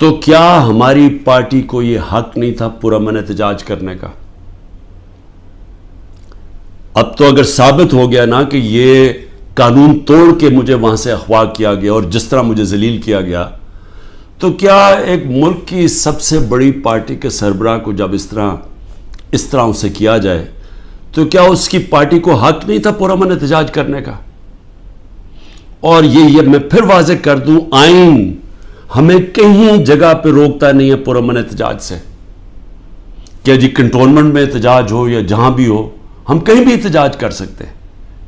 تو کیا ہماری پارٹی کو یہ حق نہیں تھا پرامن احتجاج کرنے کا؟ اب تو اگر ثابت ہو گیا نا کہ یہ قانون توڑ کے مجھے وہاں سے اغوا کیا گیا اور جس طرح مجھے ذلیل کیا گیا، تو کیا ایک ملک کی سب سے بڑی پارٹی کے سربراہ کو جب اس طرح اسے کیا جائے تو کیا اس کی پارٹی کو حق نہیں تھا پرامن احتجاج کرنے کا؟ اور یہ میں پھر واضح کر دوں، آئین ہمیں کہیں جگہ پہ روکتا نہیں ہے پرامن احتجاج سے، کہ جی کنٹونمنٹ میں احتجاج ہو یا جہاں بھی ہو، ہم کہیں بھی احتجاج کر سکتے ہیں۔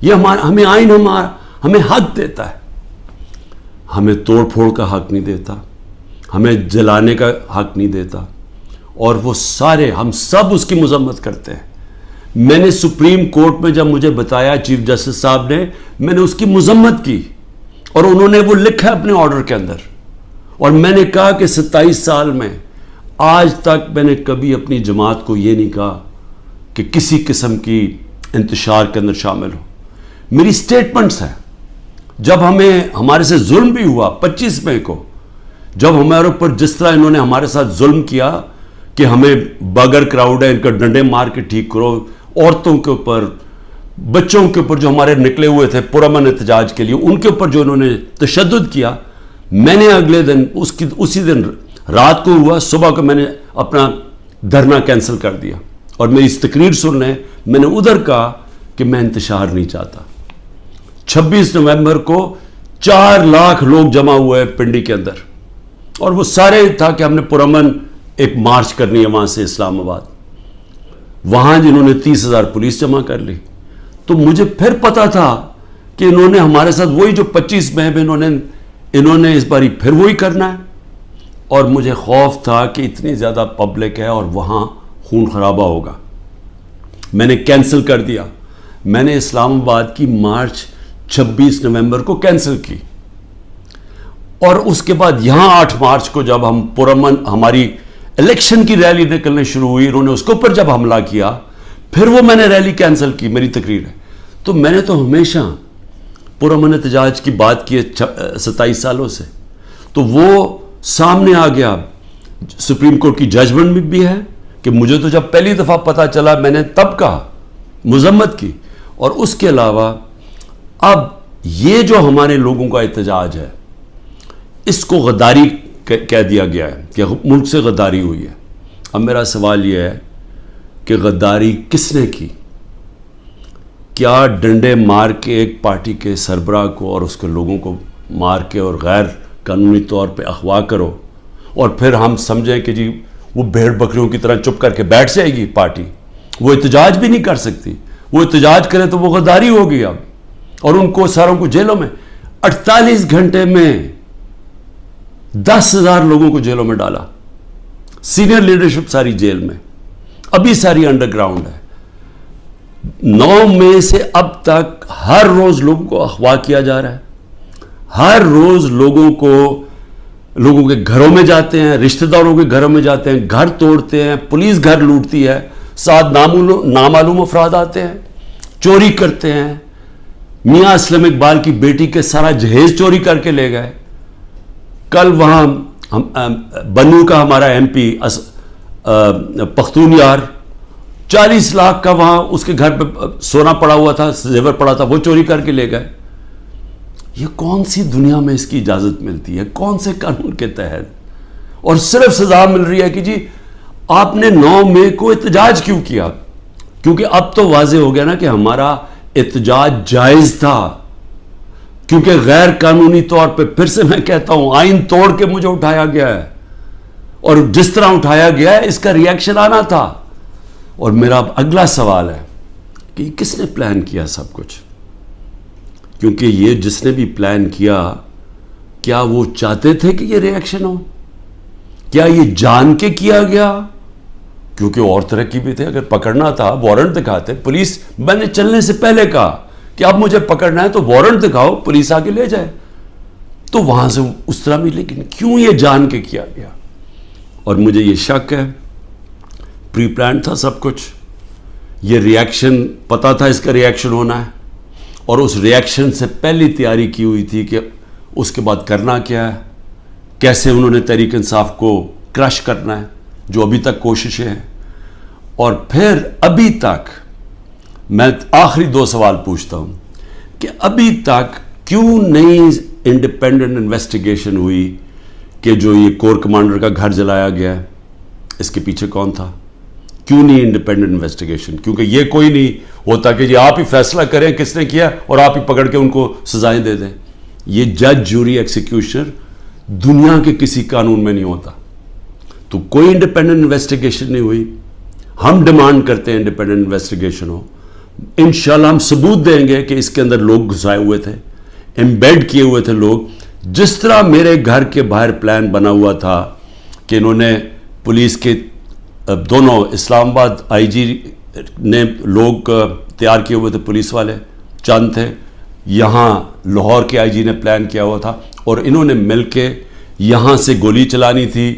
یہ ہمیں آئین ہمیں حق دیتا ہے، ہمیں توڑ پھوڑ کا حق نہیں دیتا، ہمیں جلانے کا حق نہیں دیتا، اور وہ سارے ہم سب اس کی مذمت کرتے ہیں۔ میں نے سپریم کورٹ میں جب مجھے بتایا چیف جسٹس صاحب نے، میں نے اس کی مذمت کی، اور انہوں نے وہ لکھا اپنے آرڈر کے اندر، اور میں نے کہا کہ 27 سال میں آج تک میں نے کبھی اپنی جماعت کو یہ نہیں کہا کہ کسی قسم کی انتشار کے اندر شامل ہو۔ میری سٹیٹمنٹس ہیں، جب ہمارے سے ظلم بھی ہوا 25 مئی کو، جب ہمارے اوپر جس طرح انہوں نے ہمارے ساتھ ظلم کیا کہ ہمیں بغیر کراؤڈ ہے ان کا ڈنڈے مار کے ٹھیک کرو، عورتوں کے اوپر، بچوں کے اوپر جو ہمارے نکلے ہوئے تھے پرامن احتجاج کے لیے، ان کے اوپر جو انہوں نے تشدد کیا، میں نے اگلے دن اسی دن رات کو ہوا، صبح کو میں نے اپنا دھرنا کینسل کر دیا، اور میری اس تقریر سن لیں، میں نے ادھر کہا کہ میں انتشار نہیں چاہتا۔ 26 نومبر کو 4 لاکھ لوگ جمع ہوئے پنڈی کے اندر، اور وہ سارے تھا کہ ہم نے پرامن ایک مارچ کرنی ہے وہاں سے اسلام آباد، وہاں جنہوں نے 30,000 پولیس جمع کر لی۔ تو مجھے پھر پتا تھا کہ انہوں نے ہمارے ساتھ وہی جو 25 مئی میں انہوں نے اس باری پھر وہی کرنا ہے، اور مجھے خوف تھا کہ اتنی زیادہ پبلک ہے اور وہاں خون خرابہ ہوگا۔ میں نے کینسل کر دیا، میں نے اسلام آباد کی مارچ 26 نومبر کو کینسل کی، اور اس کے بعد یہاں 8 مارچ کو جب ہم پرامن ہماری الیکشن کی ریلی نکلنے شروع ہوئی، انہوں نے اس کے اوپر جب حملہ کیا، پھر وہ میں نے ریلی کینسل کی، میری تقریر ہے۔ تو میں نے تو ہمیشہ پرامن احتجاج کی بات کی ہے 27 سالوں سے، تو وہ سامنے آ گیا، سپریم کورٹ کی ججمنٹ بھی ہے کہ مجھے تو جب پہلی دفعہ پتا چلا میں نے تب کہا، مذمت کی۔ اور اس کے علاوہ اب یہ جو ہمارے لوگوں کا احتجاج ہے، اس کو غداری کہہ دیا گیا ہے کہ ملک سے غداری ہوئی ہے۔ اب میرا سوال یہ ہے کہ غداری کس نے کی؟ کیا ڈنڈے مار کے ایک پارٹی کے سربراہ کو اور اس کے لوگوں کو مار کے اور غیر قانونی طور پہ اغوا کرو، اور پھر ہم سمجھیں کہ جی وہ بھیڑ بکریوں کی طرح چپ کر کے بیٹھ جائے گی پارٹی، وہ احتجاج بھی نہیں کر سکتی، وہ احتجاج کرے تو وہ غداری ہوگی اب، اور ان کو ساروں کو جیلوں میں 48 گھنٹے میں 10,000 لوگوں کو جیلوں میں ڈالا، سینئر لیڈرشپ ساری جیل میں، ابھی ساری انڈر گراؤنڈ ہے۔ 9 مئی سے اب تک ہر روز لوگوں کو اغوا کیا جا رہا ہے، ہر روز لوگوں کے گھروں میں جاتے ہیں، رشتہ داروں کے گھروں میں جاتے ہیں، گھر توڑتے ہیں، پولیس گھر لوٹتی ہے، ساتھ نامعلوم افراد آتے ہیں، چوری کرتے ہیں۔ میاں اسلم اقبال کی بیٹی کے سارا جہیز چوری کر کے لے گئے۔ کل وہاں بنو کا ہمارا ایم پی پختون یار 40 لاکھ کا وہاں اس کے گھر پہ سونا پڑا ہوا تھا، زیور پڑا تھا، وہ چوری کر کے لے گئے۔ یہ کون سی دنیا میں اس کی اجازت ملتی ہے؟ کون سے قانون کے تحت؟ اور صرف سزا مل رہی ہے کہ جی آپ نے 9 مئی کو احتجاج کیوں کیا؟ کیونکہ اب تو واضح ہو گیا نا کہ ہمارا احتجاج جائز تھا، کیونکہ غیر قانونی طور پہ، پھر سے میں کہتا ہوں، آئین توڑ کے مجھے اٹھایا گیا ہے، اور جس طرح اٹھایا گیا ہے اس کا ریاکشن آنا تھا۔ اور میرا اب اگلا سوال ہے کہ یہ کس نے پلان کیا سب کچھ؟ کیونکہ یہ جس نے بھی پلان کیا، کیا وہ چاہتے تھے کہ یہ ریاکشن ہو؟ کیا یہ جان کے کیا گیا؟ کیونکہ اور طرح کی بھی تھے، اگر پکڑنا تھا وارنٹ دکھاتے پولیس، میں نے چلنے سے پہلے کہا کہ اب مجھے پکڑنا ہے تو وارنٹ دکھاؤ، پولیس آ کے لے جائے، تو وہاں سے اس طرح بھی۔ لیکن کیوں یہ جان کے کیا گیا؟ اور مجھے یہ شک ہے پری پلان تھا سب کچھ، یہ ریاکشن پتا تھا اس کا ریاکشن ہونا ہے، اور اس ریاکشن سے پہلی تیاری کی ہوئی تھی کہ اس کے بعد کرنا کیا ہے، کیسے انہوں نے تحریک انصاف کو کرش کرنا ہے، جو ابھی تک کوششیں ہیں. اور پھر ابھی تک میں آخری 2 سوال پوچھتا ہوں کہ ابھی تک کیوں نہیں انڈیپینڈنٹ انویسٹیگیشن ہوئی کہ جو یہ کور کمانڈر کا گھر جلایا گیا ہے اس کے پیچھے کون تھا؟ کیوں نہیں انڈیپینڈنٹ انویسٹیگیشن؟ کیونکہ یہ کوئی نہیں ہوتا کہ جی آپ ہی فیصلہ کریں کس نے کیا اور آپ ہی پکڑ کے ان کو سزائیں دے دیں. یہ جج، جوری، ایکسیکیوشنر دنیا کے کسی قانون میں نہیں ہوتا. تو کوئی انڈیپینڈنٹ انویسٹیگیشن نہیں ہوئی. ہم ڈیمانڈ کرتے ہیں انڈیپینڈنٹ انویسٹیگیشن ہو. انشاءاللہ ہم ثبوت دیں گے کہ اس کے اندر لوگ گھسائے ہوئے تھے، ایمبیڈ کیے ہوئے تھے لوگ. جس طرح میرے گھر کے باہر پلان بنا ہوا تھا کہ انہوں نے پولیس کے دونوں اسلام آباد آئی جی نے لوگ تیار کیے ہوئے تھے، پولیس والے چند تھے، یہاں لاہور کے آئی جی نے پلان کیا ہوا تھا اور انہوں نے مل کے یہاں سے گولی چلانی تھی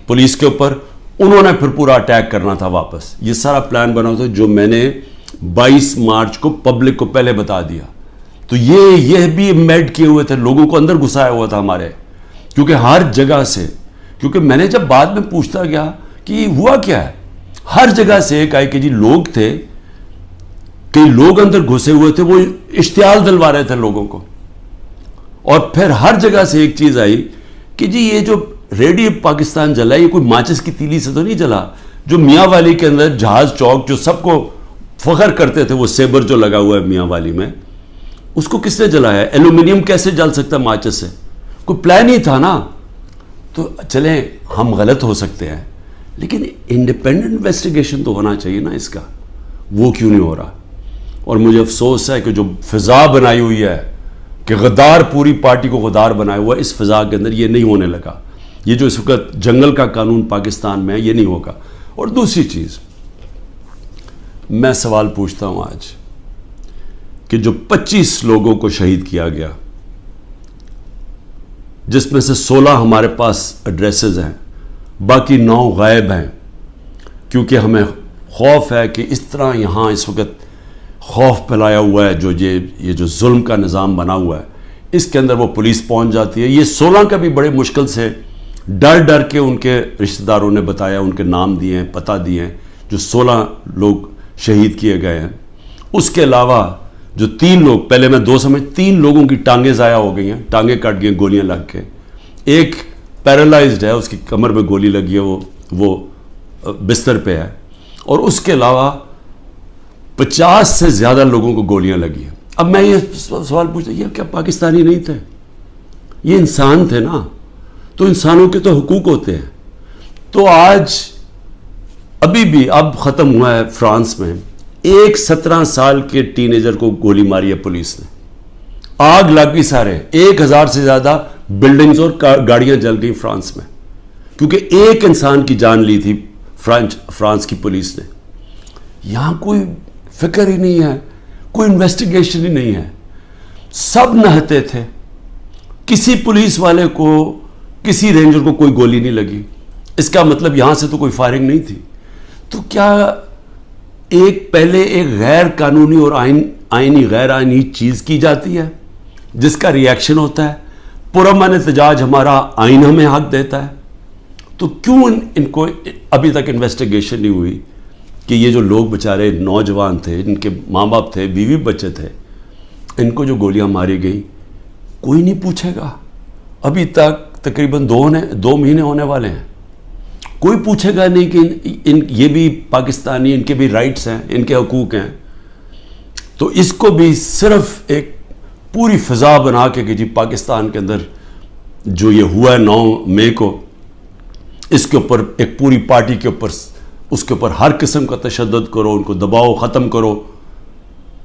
پولیس کے اوپر، انہوں نے پھر پورا اٹیک کرنا تھا واپس. یہ سارا پلان بنا ہوا تھا جو میں نے 22 مارچ کو پبلک کو پہلے بتا دیا. تو یہ بھی ایمبیڈ کیے ہوئے تھے، لوگوں کو اندر گھسایا ہوا تھا ہمارے، کیونکہ ہر جگہ سے، کیونکہ میں نے جب بعد میں پوچھتا گیا کہ یہ ہوا کیا ہے، ہر جگہ سے ایک آئی کہ جی لوگ تھے، کئی لوگ اندر گھسے ہوئے تھے، وہ اشتعال دلوا رہے تھے لوگوں کو. اور پھر ہر جگہ سے ایک چیز آئی کہ جی یہ جو ریڈیو پاکستان جلا ہے یہ کوئی ماچس کی تیلی سے تو نہیں جلا. جو میاں والی کے اندر جہاز چوک جو سب کو فخر کرتے تھے، وہ سیبر جو لگا ہوا ہے میاں والی میں، اس کو کس نے جلایا؟ ایلومینیم کیسے جل سکتا ہے ماچس سے؟ کوئی پلان ہی تھا نا. تو چلیں ہم غلط ہو سکتے ہیں لیکن انڈیپینڈنٹ انویسٹیگیشن تو ہونا چاہیے نا اس کا. وہ کیوں نہیں ہو رہا؟ اور مجھے افسوس ہے کہ جو فضا بنائی ہوئی ہے کہ غدار پوری پارٹی کو غدار بنایا ہوا ہے، اس فضا کے اندر یہ نہیں ہونے لگا. یہ جو اس وقت جنگل کا قانون پاکستان میں ہے یہ نہیں ہوگا. اور دوسری چیز میں سوال پوچھتا ہوں آج کہ جو 25 لوگوں کو شہید کیا گیا، جس میں سے 16 ہمارے پاس ایڈریسز ہیں، باقی 9 غائب ہیں، کیونکہ ہمیں خوف ہے کہ اس طرح یہاں اس وقت خوف پھیلایا ہوا ہے، جو یہ جو ظلم کا نظام بنا ہوا ہے اس کے اندر وہ پولیس پہنچ جاتی ہے. یہ 16 کا بھی بڑے مشکل سے ڈر کے ان کے رشتہ داروں نے بتایا، ان کے نام دیے ہیں، پتہ دیے ہیں، جو 16 لوگ شہید کیے گئے ہیں. اس کے علاوہ جو 3 لوگ، پہلے میں 2 سمجھ، 3 لوگوں کی ٹانگیں ضائع ہو گئی ہیں، ٹانگیں کٹ گئی گولیاں لگ کے. ایک پیرالائزڈ ہے، اس کی کمر میں گولی لگی ہے، وہ بستر پہ ہے. اور اس کے علاوہ 50 سے زیادہ لوگوں کو گولیاں لگی ہیں. اب میں یہ سوال پوچھتا ہوں، یہ کیا پاکستانی نہیں تھے؟ یہ انسان تھے نا. تو انسانوں کے تو حقوق ہوتے ہیں. تو آج ابھی بھی اب ختم ہوا ہے فرانس میں، ایک 17 سال کے ٹین ایجر کو گولی ماری ہے پولیس نے، آگ لگ گئی، سارے 1000 سے زیادہ بلڈنگز اور گاڑیاں جل گئی فرانس میں، کیونکہ ایک انسان کی جان لی تھی فرانس کی پولیس نے. یہاں کوئی فکر ہی نہیں ہے، کوئی انویسٹیگیشن ہی نہیں ہے. سب نہتے تھے، کسی پولیس والے کو، کسی رینجر کو کوئی گولی نہیں لگی. اس کا مطلب یہاں سے تو کوئی فائرنگ نہیں تھی. تو کیا پہلے ایک غیر قانونی اور آئینی غیر آئینی چیز کی جاتی ہے جس کا ریئیکشن ہوتا ہے؟ پرامن احتجاج ہمارا آئین ہمیں حق دیتا ہے. تو کیوں ان کو ابھی تک انویسٹیگیشن نہیں ہوئی کہ یہ جو لوگ بیچارے نوجوان تھے، ان کے ماں باپ تھے، بیوی بچے تھے، ان کو جو گولیاں ماری گئی، کوئی نہیں پوچھے گا. ابھی تک تقریباً 2 مہینے ہونے والے ہیں، کوئی پوچھے گا نہیں کہ یہ بھی پاکستانی، ان کے بھی رائٹس ہیں، ان کے حقوق ہیں. تو اس کو بھی صرف ایک پوری فضا بنا کے کہ جی پاکستان کے اندر جو یہ ہوا ہے 9 مئی کو، اس کے اوپر ایک پوری پارٹی کے اوپر، اس کے اوپر ہر قسم کا تشدد کرو، ان کو دباؤ، ختم کرو.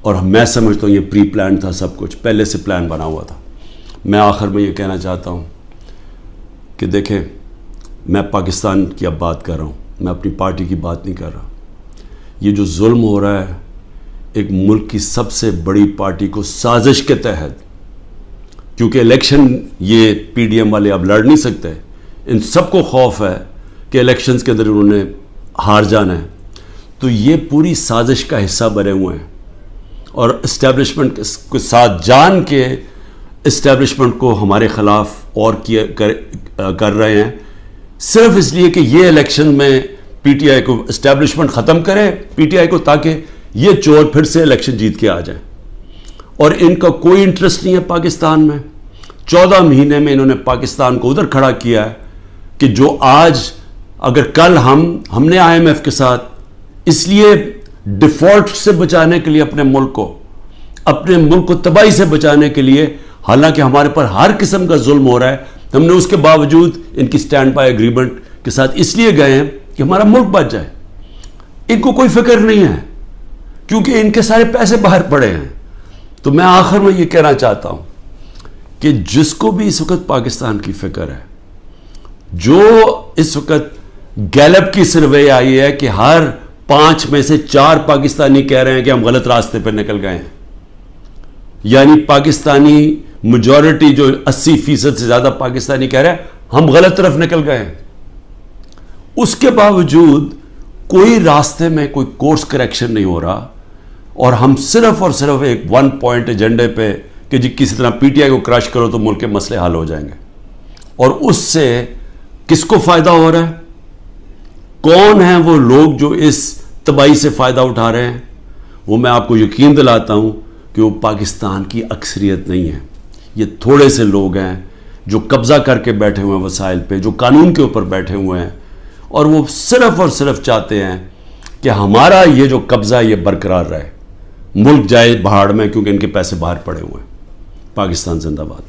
اور میں سمجھتا ہوں یہ پری پلان تھا، سب کچھ پہلے سے پلان بنا ہوا تھا. میں آخر میں یہ کہنا چاہتا ہوں کہ دیکھیں، میں پاکستان کی اب بات کر رہا ہوں، میں اپنی پارٹی کی بات نہیں کر رہا. یہ جو ظلم ہو رہا ہے ایک ملک کی سب سے بڑی پارٹی کو سازش کے تحت، کیونکہ الیکشن یہ پی ڈی ایم والے اب لڑ نہیں سکتے، ان سب کو خوف ہے کہ الیکشنز کے اندر انہوں نے ہار جانا ہے. تو یہ پوری سازش کا حصہ بنے ہوئے ہیں اور اسٹیبلشمنٹ کے ساتھ جان کے اسٹیبلشمنٹ کو ہمارے خلاف اور کر رہے ہیں صرف اس لیے کہ یہ الیکشن میں پی ٹی آئی کو اسٹیبلشمنٹ ختم کرے پی ٹی آئی کو، تاکہ یہ چور پھر سے الیکشن جیت کے آ جائیں. اور ان کا کوئی انٹرسٹ نہیں ہے پاکستان میں. 14 مہینے میں انہوں نے پاکستان کو ادھر کھڑا کیا ہے کہ جو آج اگر کل ہم نے آئی ایم ایف کے ساتھ اس لیے ڈیفالٹ سے بچانے کے لیے اپنے ملک کو تباہی سے بچانے کے لیے، حالانکہ ہمارے پر ہر قسم کا ظلم ہو رہا ہے، ہم نے اس کے باوجود ان کی سٹینڈ بائی ایگریمنٹ کے ساتھ اس لیے گئے ہیں کہ ہمارا ملک بچ جائے. ان کو کوئی فکر نہیں ہے کیونکہ ان کے سارے پیسے باہر پڑے ہیں. تو میں آخر میں یہ کہنا چاہتا ہوں کہ جس کو بھی اس وقت پاکستان کی فکر ہے، جو اس وقت گیلپ کی سروے آئی ہے کہ ہر 5 میں سے 4 پاکستانی کہہ رہے ہیں کہ ہم غلط راستے پہ نکل گئے ہیں، یعنی پاکستانی میجورٹی جو 80% سے زیادہ پاکستانی کہہ رہے ہیں ہم غلط طرف نکل گئے ہیں، اس کے باوجود کوئی راستے میں کوئی کورس کریکشن نہیں ہو رہا، اور ہم صرف اور صرف ایک 1 پوائنٹ ایجنڈے پہ کہ جی کسی طرح پی ٹی آئی کو کرش کرو تو ملک کے مسئلے حل ہو جائیں گے. اور اس سے کس کو فائدہ ہو رہا ہے؟ کون ہیں وہ لوگ جو اس تباہی سے فائدہ اٹھا رہے ہیں؟ وہ میں آپ کو یقین دلاتا ہوں کہ وہ پاکستان کی اکثریت نہیں ہے. یہ تھوڑے سے لوگ ہیں جو قبضہ کر کے بیٹھے ہوئے ہیں وسائل پہ، جو قانون کے اوپر بیٹھے ہوئے ہیں، اور وہ صرف اور صرف چاہتے ہیں کہ ہمارا یہ جو قبضہ یہ برقرار رہے، ملک جائے بہاڑ میں، کیونکہ ان کے پیسے باہر پڑے ہوئے ہیں. پاکستان زندہ باد.